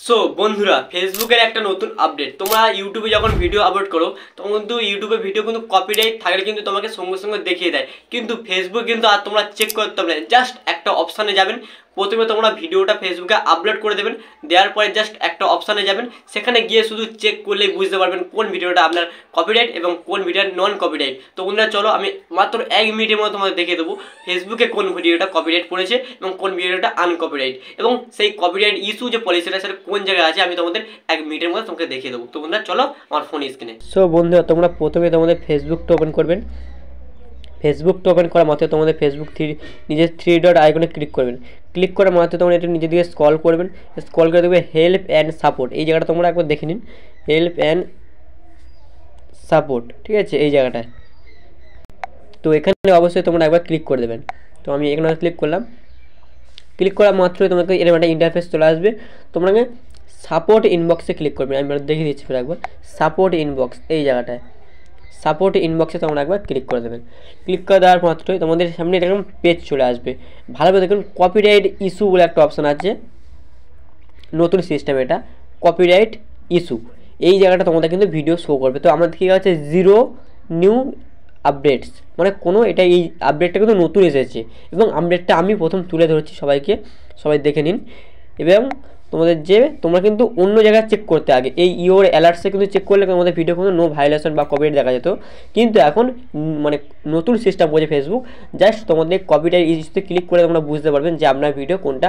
So বন্ধুরা, ফেসবুকের একটা নতুন আপডেট। তোমরা ইউটিউবে যখন ভিডিও আপলোড করো তখন কিন্তু ইউটিউবে ভিডিও কিন্তু কপিরাইট থাকলে কিন্তু তোমাকে সঙ্গে সঙ্গে দেখিয়ে দেয়, কিন্তু ফেসবুক কিন্তু আর তোমরা চেক করতে হবে না। জাস্ট একটা অপশানে যাবেন, প্রথমে তোমরা ভিডিওটা ফেসবুকে আপলোড করে দেবেন, দেওয়ার পরে জাস্ট একটা অপশানে যাবেন, সেখানে গিয়ে শুধু চেক করলেই বুঝতে পারবেন কোন ভিডিওটা আপনার কপিরাইট এবং কোন ভিডিও নন কপিরাইট। তো বন্ধুরা চলো আমি মাত্র 1 মিনিটের মধ্যে তোমাদের দেখিয়ে দেবো ফেসবুকে কোন ভিডিওটা কপিরাইট পড়েছে এবং কোন ভিডিওটা আনকপিরাইট, এবং সেই কপিরাইট ইস্যু যে পলিসিটা সেটা কোন জায়গায় আছে আমি তোমাদের 1 মিনিটের মধ্যে তোমাকে দেখিয়ে দেবো। তো বন্ধুরা চলো আমার ফোন স্ক্রিনে। সো বন্ধুরা, তোমরা প্রথমে তোমাদের ফেসবুকটা ওপেন করবেন। ফেসবুকটা ওপেন করার মাত্র তোমাদের ফেসবুক নিজের 3 ডট আইকনে ক্লিক করবেন। ক্লিক করার মাত্র তোমরা একটু নিজের দিকে স্ক্রল করবেন, স্ক্রল করে দেখবে হেল্প অ্যান্ড সাপোর্ট। এই জায়গাটা তোমরা একবার দেখে নিন, হেল্প অ্যান্ড সাপোর্ট, ঠিক আছে এই জায়গাটায়। তো এখানে অবশ্যই তোমরা একবার ক্লিক করে দেবেন। তো আমি এখানে ক্লিক করলাম। ক্লিক করা মাত্রই তোমাকে এরকম একটা ইন্টারফেস চলে আসবে। তোমাকে সাপোর্ট ইনবক্সে ক্লিক করবে। আমি দেখিয়ে দিচ্ছি ফের একবার, সাপোর্ট ইনবক্স এই জায়গাটায়, সাপোর্ট ইনবক্সে তোমরা একবার ক্লিক করে দেবেন। ক্লিক করে দেওয়ার মাত্রই তোমাদের সামনে এরকম পেজ চলে আসবে। ভালোভাবে দেখুন কপিরাইট ইস্যু বলে একটা অপশান আছে, নতুন সিস্টেম এটা, কপিরাইট ইস্যু। এই জায়গাটা তোমাদের কিন্তু ভিডিও শো করবে। তো আমাদের কী আছে, 0 নিউ আপডেটস, মানে কোনো এটা এই আপডেটটা কিন্তু নতুন এসেছে এবং আপডেটটা আমি প্রথম তুলে ধরছি সবাইকে, সবাই দেখে নিন। এবং তোমাদের যে তোমরা কিন্তু অন্য জায়গায় চেক করতে আগে এই ইওর অ্যালার্টসে কিন্তু চেক করলে তোমাদের ভিডিও কিন্তু নো ভায়োলেশন বা কপিরাইট দেখা যেত, কিন্তু এখন মানে নতুন সিস্টেম বলছে ফেসবুক, জাস্ট তোমাদের কপিরাইট ইস্যুতে ক্লিক করে তোমরা বুঝতে পারবেন যে আপনার ভিডিও কোনটা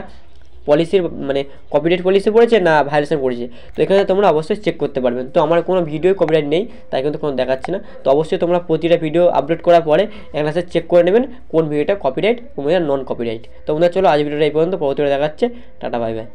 পলিসির মানে কপিরাইট পলিসি পড়েছে না ভায়োলেশন পড়েছে। তো এখানে তোমরা অবশ্যই চেক করতে পারবেন। তো আমার কোনো ভিডিও কপিরাইট নেই, তাই কিন্তু কোনো দেখাচ্ছে না। তো অবশ্যই তোমরা প্রতিটা ভিডিও আপলোড করার পরে এখানে চেক করে নেবেন কোন ভিডিওটা কপিরাইট কোন ভিডিও নন কপিরাইট। তো তোমরা চলো আজ ভিডিওটা এই পর্যন্ত, পরবর্তীটা দেখাচ্ছে। Tata bye bye.